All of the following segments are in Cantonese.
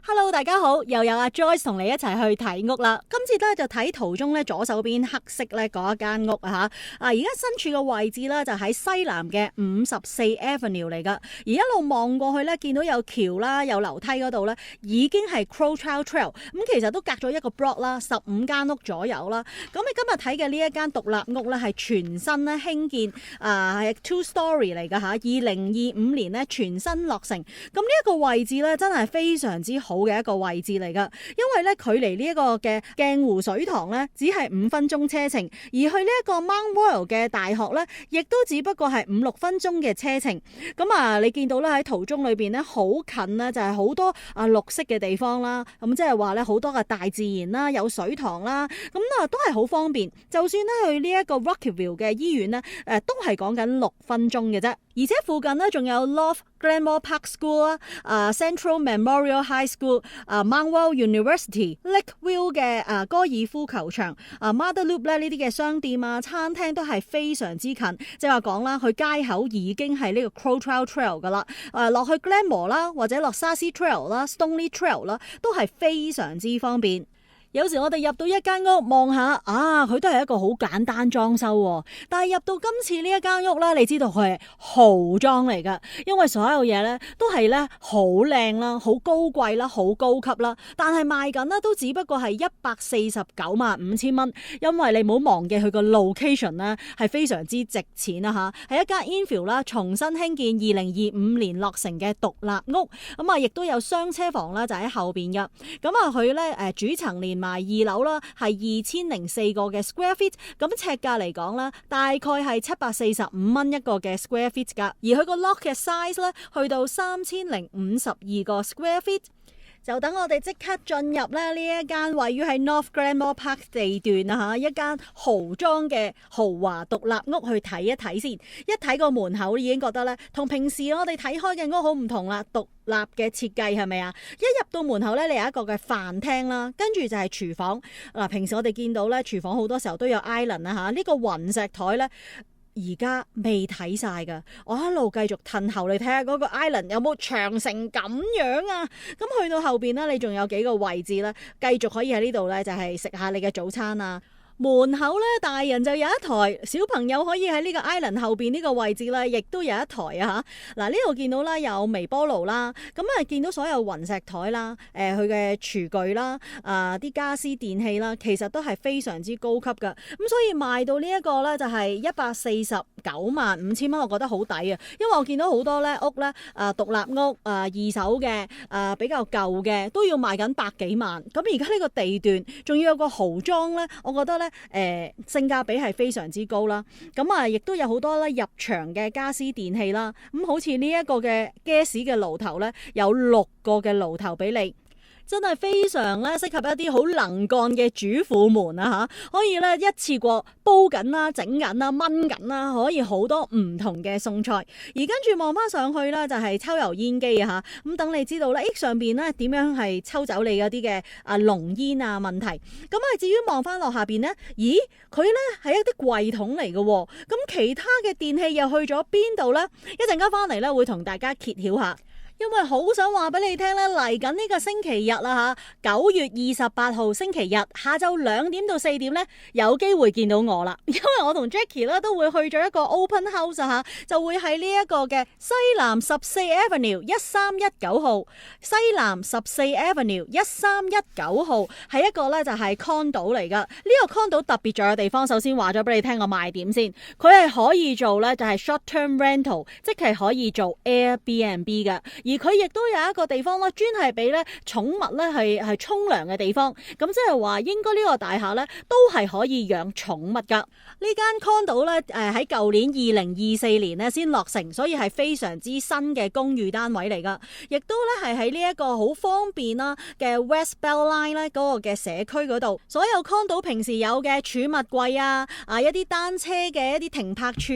Hello， 大家好，又有阿 Joyce 同你一齊去睇屋啦。今次咧就睇途中咧左手邊黑色咧嗰一間屋啊吓，而家身處嘅位置咧就喺西南嘅54 Avenue 嚟噶，而一路望過去咧見到有橋啦，有樓梯嗰度咧已經係 Crowchild Trail， 咁其實都隔咗一個 block 啦，15間屋左右啦。咁你今日睇嘅呢一間獨立屋咧係全新咧興建係 2 story 嚟噶吓，2025年咧全新落成。咁呢一個位置咧真係非常之好嘅一個位置嚟噶，因為咧距離呢一個嘅鏡湖水塘咧只係5分鐘車程，而去呢一個 Mount Royal 嘅大學咧，亦都只不過係5-6分鐘嘅車程。咁你見到咧喺途中裏邊咧好近啦，就係好多綠色嘅地方啦，咁即係話咧好多嘅大自然啦，有水塘啦，咁都係好方便。就算咧去呢一個 Rockville 嘅醫院咧，都係講緊6分鐘嘅啫。而且附近咧仲有 North Glenmore Park School 啦、Central Memorial High School、Mount Royal University、Lakeview 嘅高爾夫球場、Mother Loop 咧呢啲嘅商店啊、餐廳都係非常之近。即係話講啦，去街口已經係呢個 Crowchild Trail 噶啦，落去 Glenmore 啦，或者落 Sarcee Trail 啦、Stoneleigh Trail 啦，都係非常之方便。有時我哋入到一間屋望下，佢都係一個好簡單裝修，但係入到今次呢一間屋啦，你知道佢係豪裝嚟噶，因為所有嘢咧都係咧好靚啦、好高貴啦、好高級啦，但係賣緊咧都只不過係1495000蚊，因為你唔好忘記佢個 location 咧係非常之值錢啦吓，係一間 infill 啦，重新興建2025年落成嘅獨立屋，亦都有雙車房啦，就喺後邊噶，佢咧主層連埋2樓啦，係2004個嘅 square feet， 咁尺價嚟講啦，大概係745蚊一個嘅 square feet 噶，而佢個 lock 嘅 size 咧，去到3052個 square feet。就等我哋即刻進入咧呢一間位於喺 North Glenmore Park 地段啊，一間豪裝嘅豪華獨立屋去睇一睇先。一睇個門口已經覺得咧，同平時我哋睇開嘅屋好唔同啦。獨立嘅設計係咪啊？一入到門口咧，你有一個嘅飯廳啦，跟住就係廚房。平時我哋見到咧，廚房好多時候都有 island 啊嚇，呢個雲石台咧。而家未睇晒噶，我一路繼續褪後，你睇下嗰個 island 有冇長成咁樣啊？咁去到後邊咧，你仲有幾個位置咧，繼續可以喺呢度咧，就係食下你嘅早餐啊！門口咧，大人就有一台，小朋友可以喺呢個 island 後邊呢個位置咧，亦都有一台啊嚇！嗱，呢度見到啦，有微波爐啦，見到所有雲石台啦，佢嘅廚具啦，啲家私電器啦，其實都係非常之高級噶。咁所以賣到呢一個咧，就係1495000蚊，我覺得好抵啊！因為我見到好多咧屋咧，獨立屋二手嘅比較舊嘅都要賣緊百幾萬。咁而家呢個地段仲要有個豪裝咧，我覺得咧。性價比係非常之高啦，亦都有好多咧入場嘅家私電器啦，好似呢一個嘅 gas 嘅爐頭咧，有6個嘅爐頭俾你。真係非常咧適合一啲好能幹嘅主婦們啊嚇，可以咧一次過煲緊啦、整緊啦、炆緊啦，可以好多唔同嘅餸菜。而跟住望翻上去咧，就係抽油煙機啊嚇，咁等你知道咧，上邊咧點樣係抽走你嗰啲嘅濃煙啊問題。至於望翻落下邊咧，咦佢咧係一啲櫃桶嚟嘅喎，咁其他嘅電器又去咗邊度咧？一陣間翻嚟咧會同大家揭曉下。因為好想話俾你聽咧，嚟緊呢個星期日啦嚇，9月28號星期日下晝2點到4點咧，有機會見到我啦。因為我同 Jackie 咧都會去咗一個 open house 啊嚇，就會喺呢一個嘅西南14 Avenue 1319號，西南14 Avenue 1319號係一個咧就係 condo 嚟噶。呢個 condo 特別在嘅地方，首先話咗俾你聽個賣點先，佢係可以做咧就係 short term rental， 即係可以做 Airbnb 嘅。而佢亦都有一個地方咧，專係俾咧寵物咧係沖涼嘅地方。咁即係話應該呢個大廈咧都係可以養寵物噶。呢間 condo 咧喺舊年2024年咧先落成，所以係非常之新嘅公寓單位嚟噶。亦都咧係喺呢一個好方便啦嘅 West Bell Line 咧嗰個嘅社區嗰度，所有 condo 平時有嘅儲物櫃啊，一啲單車嘅一啲停泊處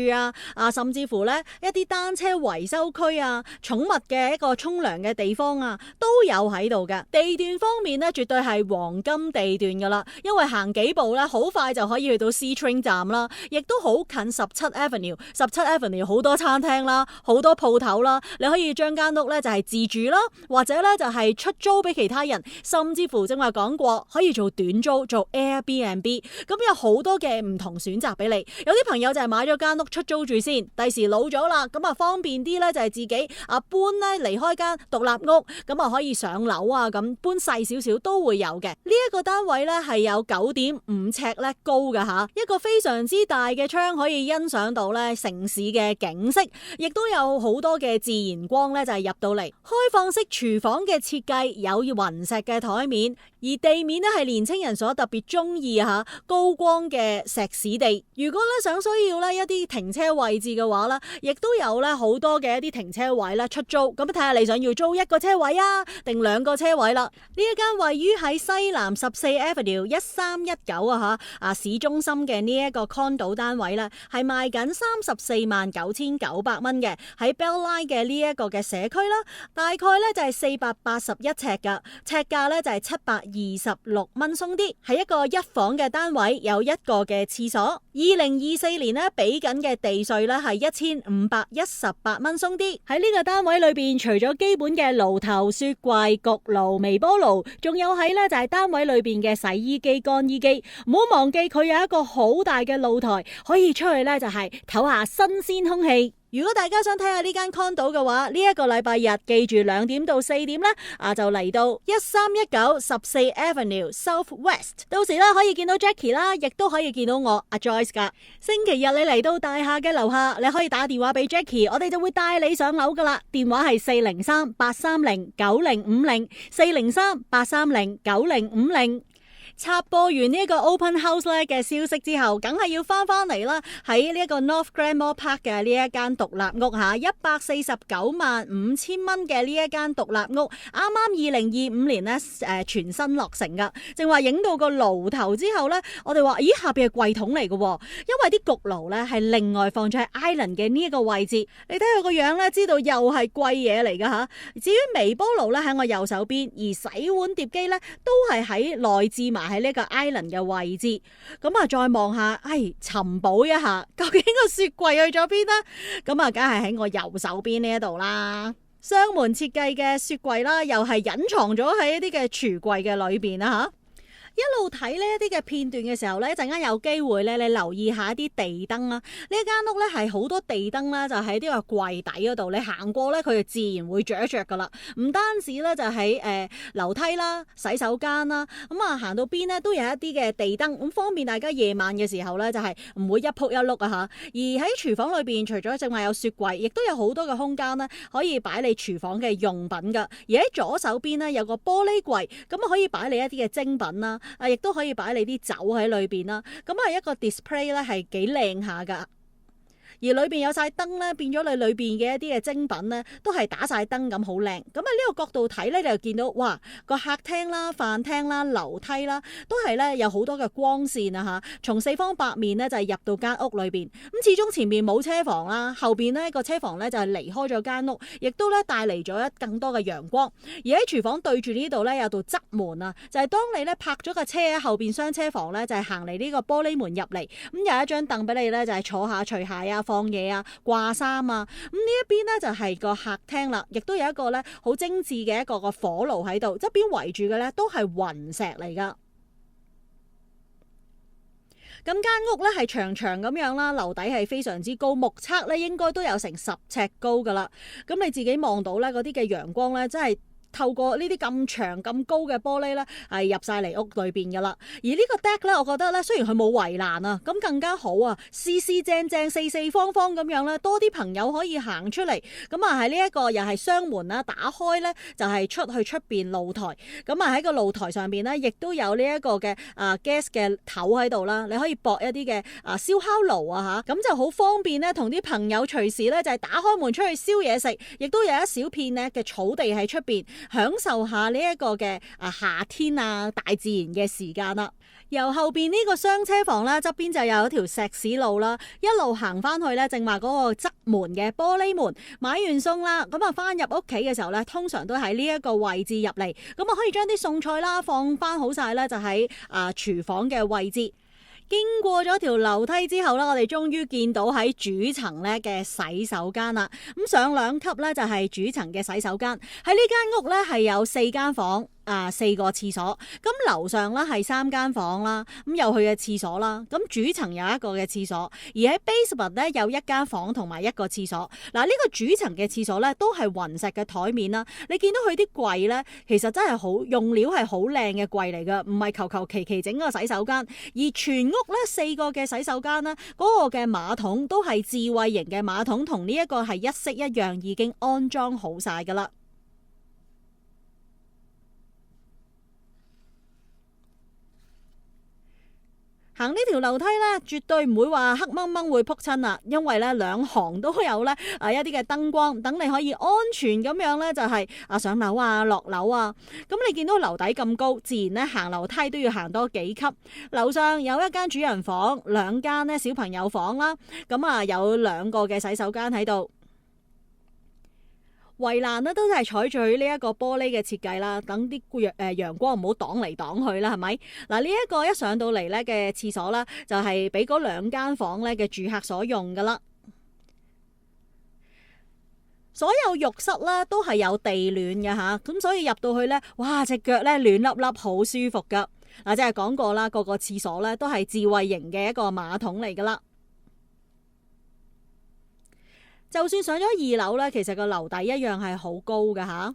啊，甚至乎咧一啲單車維修區啊，寵物嘅個沖涼嘅地方啊，都有喺度嘅。地段方面咧，絕對係黃金地段噶啦，因為行幾步咧，好快就可以去到 C Train 站啦，亦都好近17 Avenue。17 Avenue 好多餐廳啦，好多鋪頭啦，你可以將間屋咧就係自住啦，或者咧就係出租俾其他人，甚至乎正話講過可以做短租，做 Airbnb， 咁有好多嘅唔同選擇俾你。有啲朋友就係買咗間屋出租住先，第時老咗啦，咁啊方便啲咧就係自己啊搬咧離開間獨立屋，咁啊可以上樓啊，咁搬細少少都會有嘅。呢一個單位咧係有9.5尺咧高嘅吓，一個非常之大嘅窗可以欣賞到咧城市嘅景色，亦都有好多嘅自然光咧就係入到嚟。開放式廚房嘅設計，有雲石嘅台面，而地面咧係年青人所特別中意吓，高光嘅石屎地。如果咧想需要咧一啲停車位置嘅話咧，亦都有咧好多嘅一啲停車位咧出租。咁睇下你想要租一個車位啊，定2個車位啦。呢一間位於喺西南14 Avenue 1319啊市中心嘅呢一個 condo 單位咧，係賣緊349900蚊嘅，喺 Belline 嘅呢一個嘅社區啦，大概咧就係481尺噶，尺價咧就係726蚊鬆啲，係一個一房嘅單位，有一個嘅廁所。2024年咧俾緊嘅地稅咧係1518蚊鬆啲。喺呢個單位裏邊，除咗基本嘅爐頭、雪櫃、焗爐、微波爐，仲有喺咧就係單位裏邊嘅洗衣機、乾衣機。唔好忘記佢有一個好大嘅露台，可以出去咧就係唞下新鮮空氣。如果大家想睇下呢間 condo 嘅話，呢一個禮拜日記住2點到4點咧，就嚟到1319 14 Avenue South West， 到時咧可以見到 Jackie 啦，亦都可以見到我阿 Joyce 噶。星期日你嚟到大廈嘅樓下，你可以打電話俾 Jackie， 我哋就會帶你上樓噶啦。電話係403-830-9050 403-830-9050。插播完呢一個 open house 咧嘅消息之後，梗係要翻嚟啦。喺呢一個 North Granmore Park 嘅呢一間獨立屋吓，1495000蚊嘅呢一間獨立屋，啱啱2025年咧全新落成噶。正話影到個爐頭之後咧，我哋話咦下邊係櫃桶嚟嘅，因為啲焗爐咧係另外放咗喺 Island 嘅呢一個位置。你睇佢個樣咧，知道又係貴嘢嚟噶吓。至於微波爐咧喺我右手邊，而洗碗碟機咧都係喺內置埋喺呢個 island 嘅位置。咁啊再望下，尋寶一下，究竟個雪櫃去咗邊呢？咁啊梗係喺我右手邊呢一度啦。雙門設計嘅雪櫃啦，又係隱藏咗喺一啲嘅櫥櫃嘅裏邊啦吓。一路睇呢一啲嘅片段嘅時候呢，陣間有機會咧，你留意下一啲地燈啦。呢一間屋呢係好多地燈啦，就喺呢個櫃底嗰度，你行過呢，佢就自然會着一着噶啦。唔單止呢，就喺樓梯啦、洗手間啦，咁啊行到邊呢，都有一啲嘅地燈，咁方便大家夜晚嘅時候呢，就係唔會一仆一碌啊吓。而喺廚房裏邊，除咗正話有雪櫃，亦都有好多嘅空間呢，可以擺你廚房嘅用品噶。而喺左手邊呢，有個玻璃櫃，咁啊可以擺你一啲嘅精品啦。亦都可以擺你啲酒喺裏邊啦，咁啊一個 display 咧係幾靚下噶。而裏邊有晒燈咧，變咗你裏邊嘅一啲嘅精品咧，都係打晒燈咁好靚。咁啊呢個角度睇咧，你就見到哇個客廳啦、飯廳啦、樓梯啦，都係咧有好多嘅光線啊嚇，從四方八面咧就係入到間屋裏邊。咁始終前面冇車房啦，後邊呢個車房咧就係離開咗間屋，亦都咧帶嚟咗更多嘅陽光。而喺廚房對住呢度咧有道側門啊，就係當你咧泊咗架車喺後邊雙車房咧，就係行嚟呢個玻璃門入嚟，咁有一張凳俾你咧，就係坐下除鞋啊。放嘢啊，掛衫啊，咁呢一邊呢，就係個客廳啦，亦都有一個咧好精緻嘅一個火爐喺度，側邊圍住嘅咧都係雲石嚟噶。咁間屋咧係長長咁樣啦，樓底係非常之高，目測咧應該都有成10尺高噶啦。咁你自己望到咧嗰啲嘅陽光咧，真係透過呢啲咁長咁高嘅玻璃咧，係入晒嚟屋裏邊噶啦。而呢個 deck 咧，我覺得咧，雖然佢冇圍欄啊，咁更加好啊，四四正正、四四方方咁樣咧，多啲朋友可以行出嚟。咁啊，喺呢一個又係雙門啦，打開咧就係出去出邊露台。咁啊喺個露台上邊咧，亦都有呢一個嘅gas 嘅頭喺度啦，你可以駁一啲嘅燒烤爐啊嚇，咁就好方便咧，同啲朋友隨時咧就係打開門出去燒嘢食，亦都有一小片咧嘅草地喺出邊。享受下呢一個嘅夏天啊大自然嘅時間啦。由後邊呢個雙車房啦，側邊就有一條石屎路啦，一路行翻去咧，正話嗰個側門嘅玻璃門。買完餸啦，咁啊翻入屋企嘅時候咧，通常都喺呢一個位置入嚟，咁啊可以將啲餸菜啦放翻好晒咧，就喺廚房嘅位置。經過咗條樓梯之後咧，我哋終於見到喺主層咧嘅洗手間啦。咁上2級咧就係主層嘅洗手間。喺呢間屋咧係有4間房。4個廁所，咁樓上啦係3間房啦，咁有佢嘅廁所啦，咁主層有一個嘅廁所，而喺 basement 咧有1間房同埋1個廁所。嗱，呢個主層嘅廁所咧都係雲石嘅台面啦，你見到佢啲櫃咧，其實真係好用料係好靚嘅櫃嚟噶，唔係求求其其整個洗手間。而全屋咧4個嘅洗手間咧，嗰個嘅馬桶都係智慧型嘅馬桶，同呢一個係一式一樣，已經安裝好晒噶啦。行呢條樓梯咧，絕對唔會話黑掹掹會撲親啦，因為咧2行都有咧一啲嘅燈光，等你可以安全咁樣咧就係上樓啊落樓啊。咁你見到樓底咁高，自然咧行樓梯都要行多幾級。樓上有1間主人房，2間咧小朋友房啦，咁有2個嘅洗手間喺度。圍欄咧都係採取呢一個玻璃嘅設計啦，等啲陽光唔好擋嚟擋去啦，係咪？嗱，呢一個一上到嚟咧嘅廁所啦，就係俾嗰2間房咧嘅住客所用噶啦。所有浴室咧都係有地暖嘅吓，咁所以入到去咧，哇，隻腳咧暖粒粒，好舒服噶。嗱，即係講過啦，個廁所咧都係智慧型嘅一個馬桶嚟噶啦。就算上咗2樓咧，其實個樓底一樣係好高㗎吓。而呢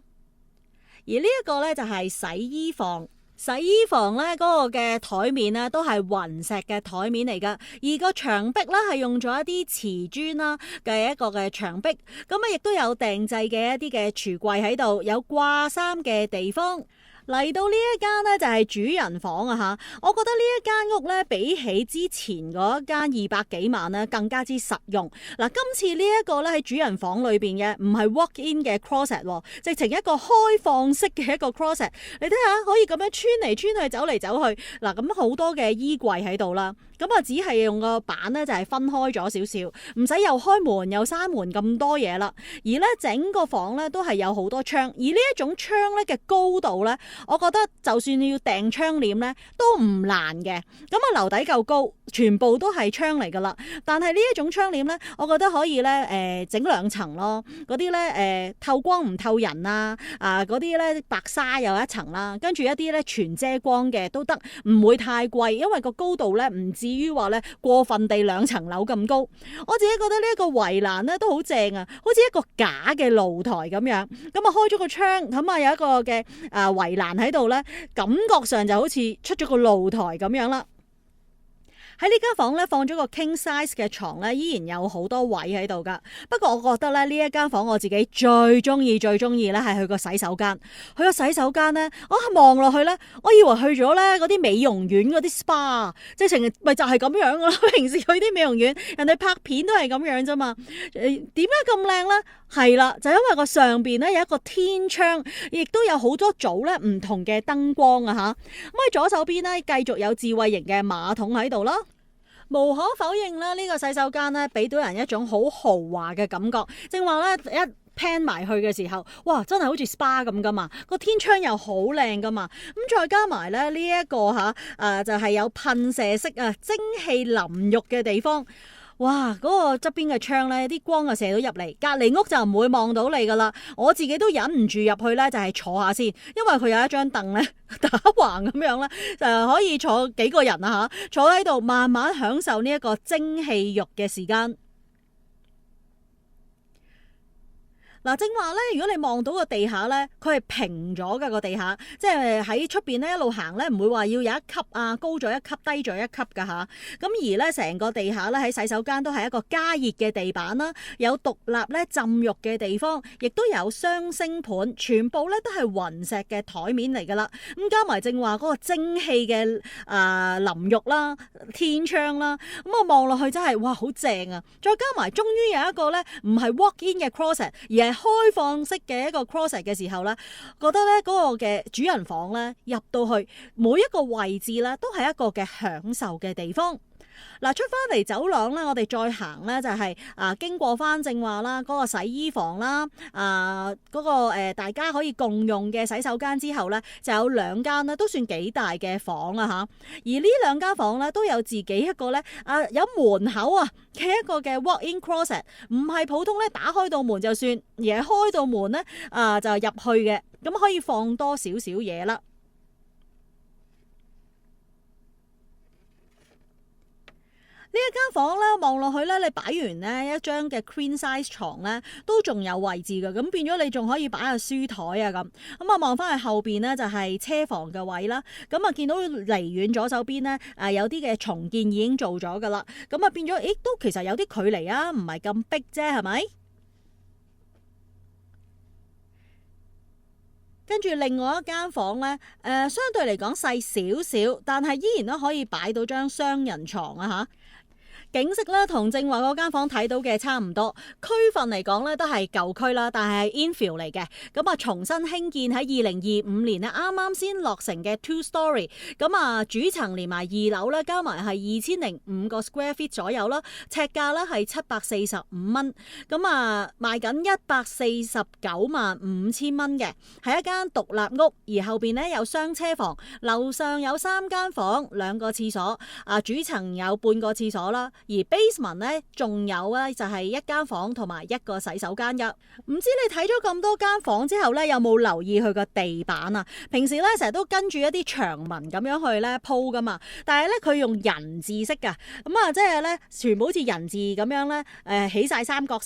一個咧就係洗衣房，洗衣房咧嗰個嘅台面咧都係雲石嘅台面嚟㗎，而個牆壁咧係用咗一啲瓷磚啦嘅一個嘅牆壁，咁亦都有訂製嘅一啲嘅櫥櫃喺度，有掛衫嘅地方。嚟到呢一間呢，就係主人房啊吓，我覺得呢一間屋咧比起之前嗰一間200幾萬咧更加之實用。嗱，今次呢一個咧喺主人房裏邊嘅唔係 walk-in 嘅 closet， 直情一個開放式嘅一個 closet。你睇下可以咁樣穿嚟穿去，走嚟走去。嗱，咁好多嘅衣櫃喺度啦。咁只係用個板咧就係分開咗少少，唔使又開門又閂門咁多嘢啦。而咧整個房咧都係有好多窗，而呢一種窗咧嘅高度咧，我覺得就算你要訂窗簾咧都唔難嘅。咁樓底夠高，全部都係窗嚟噶啦。但係呢一種窗簾咧，我覺得可以咧整2層咯。嗰啲咧透光唔透人啊，嗰啲咧白紗有1層啦，跟住一啲咧全遮光嘅都得，唔會太貴，因為個高度咧唔至於話咧過分地2層樓咁高。我自己覺得呢一個圍欄咧都好正啊，好似一個假嘅露台咁樣。咁開咗個窗，咁有一個嘅圍欄喺度咧，感覺上就好似出咗個露台咁樣啦。喺呢間房咧放咗個 king size 嘅床咧，依然有好多位喺度噶。不過我覺得咧呢一間房我自己最中意咧係佢個洗手間。佢個洗手間咧，我望落去咧，我以為去咗咧嗰啲美容院嗰啲 spa， 即係咪就係咁樣噶啦？平時去啲美容院，人哋拍片都係咁樣啫嘛。點解咁靚咧？係啦，就因為個上邊咧有一個天窗，亦都有好多組咧唔同嘅燈光啊吓。咁喺左手邊咧繼續有智慧型嘅馬桶喺度啦。無可否認啦，呢個洗手間咧俾到人一種好豪華嘅感覺。正話咧一 pan 埋去嘅時候，哇，真係好似 SPA 咁噶嘛，個天窗又好靚噶嘛。咁再加埋咧呢一個就係有噴射式蒸汽淋浴嘅地方。哇！嗰個側邊嘅窗咧，啲光就射到入嚟，隔離屋就唔會望到你噶啦。我自己都忍唔住入去咧，就係坐下先，因為佢有一張凳咧打橫咁樣咧，就可以坐幾個人啊嚇，坐喺度慢慢享受呢一個蒸汽浴嘅時間。嗱，正話咧，如果你望到個地下咧，佢係平咗嘅個地下，即係喺出邊咧一路行咧，唔會話要有一級高咗一級低咗一級㗎吓。咁而咧成個地下咧喺洗手間都係一個加熱嘅地板啦，有獨立咧浸浴嘅地方，亦都有雙星盤，全部咧都係雲石嘅台面嚟㗎啦。咁加埋正話嗰個蒸汽嘅淋浴啦、天窗啦，咁我望落去真係哇好正啊！再加埋終於有一個咧唔係 walk in 嘅 closet，而係開放式嘅一個 closet 嘅時候咧，覺得咧嗰個嘅主人房咧入到去每一個位置咧都係一個嘅享受嘅地方。嗱，出翻嚟走廊咧，我哋再行咧就係經過翻正話啦，嗰個洗衣房啦，嗰個大家可以共用嘅洗手間之後咧，就有兩間咧都算幾大嘅房啊嚇。而呢兩間房咧都有自己一個咧有門口啊嘅一個嘅 walk-in closet， 唔係普通咧打開到門就算，而係開到門咧就入去嘅，咁可以放多少少嘢啦。呢一間房咧，望落去咧，你擺完呢一張嘅 queen size 床咧，都仲有位置嘅，咁變咗你仲可以擺下書台啊咁。咁啊，望翻去後邊呢，就係車房嘅位啦。咁啊，見到離遠左手邊呢，有啲嘅重建已經做咗噶啦。咁啊，變咗，都其實有啲距離啊，唔係咁逼啫，係咪？跟住另外一間房咧，相對嚟講細少少，但係依然都可以擺到張雙人床啊嚇。景色咧同正話嗰間房睇到嘅差唔多，區份嚟講咧都係舊區啦，但係 infill 嚟嘅。咁啊，重新興建喺2025年啊，啱啱先落成嘅 two story。咁啊，主層連埋二樓咧，加埋係2005個 square feet 左右啦，尺價咧係745蚊。咁啊，賣緊1495000蚊嘅，係一間獨立屋，而後邊咧有雙車房，樓上有3間房，2個廁所，主層有半個廁所啦。而 basement 咧，仲有咧就係一間房同埋一個洗手間嘅。唔知你睇咗咁多間房之後咧，有冇留意佢個地板啊？平時咧成日都跟住一啲長文咁樣去咧鋪噶嘛，但係咧佢用人字式噶，咁啊即係咧全部好似人字咁樣咧，起晒三角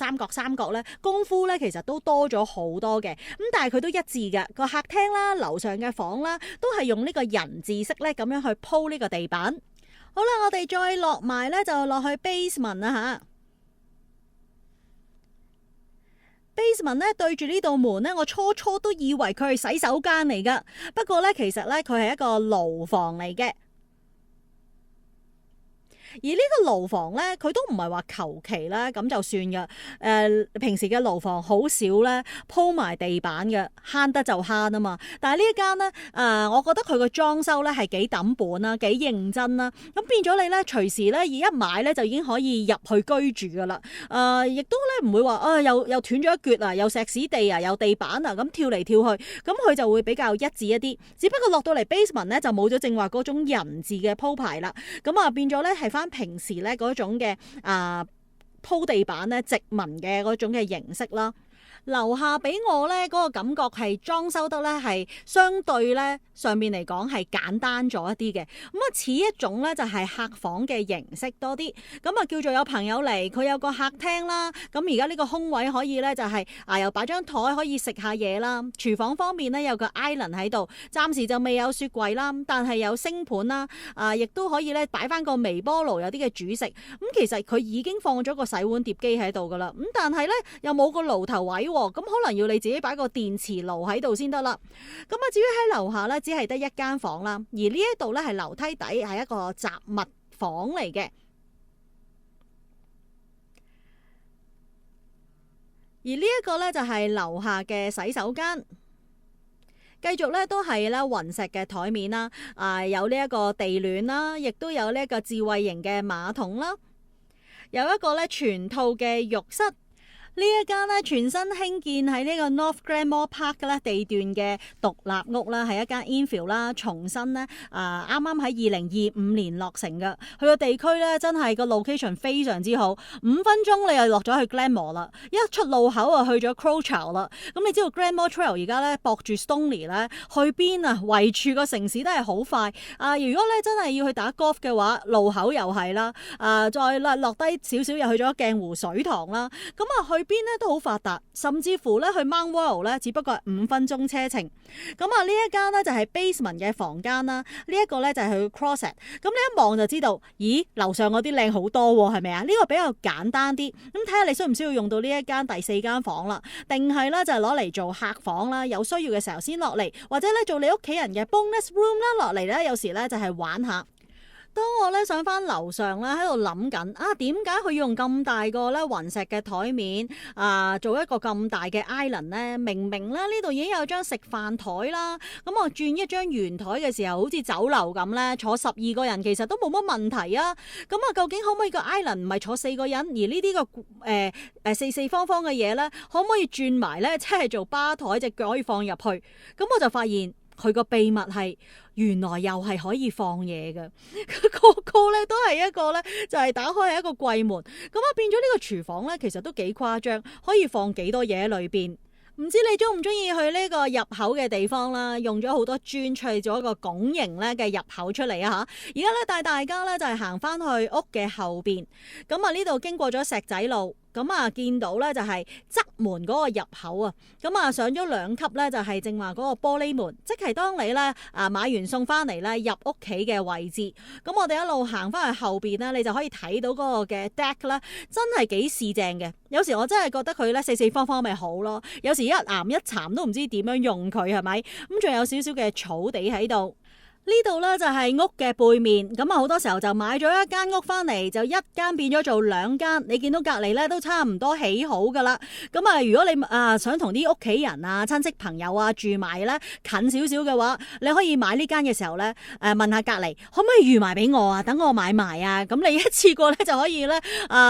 咧，功夫咧其實都多咗好多嘅。咁但係佢都一致嘅，個客廳啦、樓上嘅房啦，都係用呢個人字式咧咁樣去鋪呢個地板。好啦，我哋再落埋咧，就落去 basement 啦吓。basement 咧對住呢道門咧，我初都以為佢係洗手間嚟噶，不過咧其實咧佢係一個牢房嚟嘅。而呢個牢房咧，佢都唔係話求其啦，咁就算嘅。平時嘅牢房好少咧鋪埋地板嘅，慳得就慳啊嘛。但係呢一間咧，我覺得佢個裝修咧係幾抌本啦，幾認真啦。咁變咗你咧，隨時咧一買咧就已經可以入去居住噶啦。亦都咧唔會話又斷咗一橛啊，又石屎地啊，又地板啊，咁跳嚟跳去，咁佢就會比較一致一啲。只不過落到嚟 basement 咧就冇咗正話嗰種人字嘅鋪排啦。咁啊變咗咧係翻平時咧嗰種嘅鋪地板咧殖民嘅嗰種嘅形式啦。樓下俾我咧嗰個感覺係裝修得咧係相對咧上面嚟講係簡單咗一啲嘅，咁啊似一種咧就係客房嘅形式多啲，咁啊叫做有朋友嚟，佢有個客廳啦，咁而家呢個空位可以咧就係又擺張台可以食下嘢啦，廚房方面咧有個 island 喺度，暫時就未有雪櫃啦，但係有星盤啦，亦都可以咧擺翻個微波爐，有啲嘅煮食，咁其實佢已經放咗個洗碗碟機喺度噶啦，咁但係咧又冇個爐頭位。咁可能要你自己擺個電磁爐喺度先得啦。咁啊，至於喺樓下咧，只係得一間房啦。而呢一度咧係樓梯底，係一個雜物房嚟嘅。而呢一個咧就係樓下嘅洗手間。繼續咧都係咧雲石嘅台面啦，有呢一個地暖啦，亦都有呢一個智慧型嘅馬桶啦，有一個咧全套嘅浴室。呢一間咧全新興建喺呢個 North Granmore Park 咧地段嘅獨立屋啦，係一間 infill 啦，重新咧啱啱喺2025年落成嘅。佢個地區咧真係個 location 非常之好，5分鐘你又落咗去 Glenmore 啦，一出路口啊去咗 Crouch 啦。咁你知道 Glenmore Trail 而家咧駁住 Stoney 咧去邊啊？圍住個城市都係好快。如果咧真係要去打 golf 嘅話，路口又係啦。再落低少少又去咗鏡湖水塘啦。咁去邊咧都好發達，甚至乎咧去 Mount Royal 咧，只不過係5分鐘車程。咁呢一間咧就係 basement 嘅房間啦，呢一個咧就係佢 closet。咁你一望就知道，咦，樓上嗰啲靚好多喎，係咪啊？呢個比較簡單啲，咁睇下你需唔需要用到呢一間第4間房啦，定係咧就係攞嚟做客房啦，有需要嘅時候先落嚟，或者咧做你屋企人嘅 bonus room 啦，落嚟咧有時咧就係玩下。當我咧上翻樓上咧，喺度諗緊點解佢用咁大個咧雲石嘅台面做一個咁大嘅 island 咧？明明咧呢度已經有張食飯台啦，咁我轉一張圓台嘅時候，好似酒樓咁咧，坐12個人其實都冇乜問題啊！咁究竟可唔可以個 island 唔係坐4個人，而呢啲個四方方嘅嘢咧，可唔可以轉埋咧，即係做吧台，隻腳可以放入去？咁我就發現佢個秘密係原來又係可以放嘢嘅，個個咧都係一個咧就係打開係一個櫃門，咁變咗呢個廚房咧其實都幾誇張，可以放幾多嘢喺裏邊。唔知你中唔中意去呢個入口嘅地方啦？用咗好多磚砌咗一個拱形咧嘅入口出嚟啊！吓，而家咧帶大家咧就係行翻去屋嘅後邊，咁呢度經過咗石仔路。咁見到咧就係側門嗰個入口啊，咁上咗2級咧就係正話嗰個玻璃門，即係當你咧買完餸翻嚟咧入屋企嘅位置。咁我哋一路行翻去後邊咧，你就可以睇到嗰個嘅 deck 咧，真係幾四正嘅。有時我真係覺得佢咧四方方咪好咯，有時一岩一殘都唔知點樣用佢係咪？咁仲有少少嘅草地喺度。呢度咧就係屋嘅背面，咁好多時候就買咗一間屋翻嚟，就一間變咗做2間。你見到隔籬咧都差唔多起好噶啦。咁如果你想同啲屋企人親戚朋友住埋咧近少少嘅話，你可以買呢間嘅時候咧問下隔籬可唔可以預埋俾我啊？等我買埋啊！咁你一次過咧就可以咧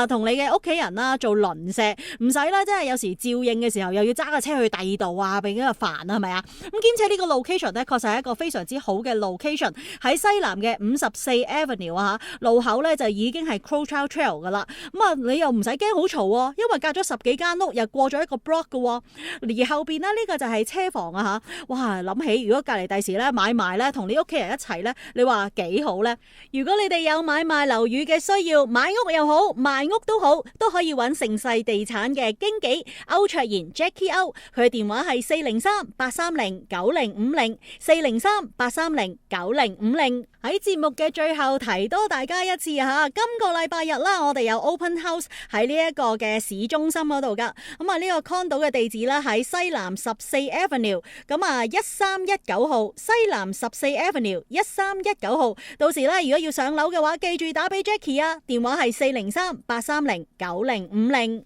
同你嘅屋企人做鄰舍，唔使咧即係有時照應嘅時候又要揸架車去第2度比較煩啊，係咪啊？咁兼且呢個 location 咧確實係一個非常之好嘅location，喺西南嘅54 Avenue 路口咧就已經係 Crowchild Trail 噶啦。咁你又唔使驚好嘈，因為隔咗10幾間屋，又過咗一個 block 嘅。而後邊呢個就係車房啊吓，哇！諗起如果隔籬第時咧買賣咧，同你屋企人一齊咧，你話幾好咧？如果你哋有買賣樓宇嘅需要，買屋又好，賣屋都好，都可以揾盛世地產嘅經紀歐卓賢 Jackie O， 佢嘅電話係403-830-9050 403-830-9050。喺節目嘅最後提多大家一次吓，今個禮拜日啦，我哋有 Open House 喺呢一個嘅市中心嗰度噶。咁呢個 condo 嘅地址啦喺西南14 Avenue， 咁1319號西南14 Avenue 1319號。到時咧如果要上樓嘅話，記住打俾 Jackie 啊，電話係403-830-9050。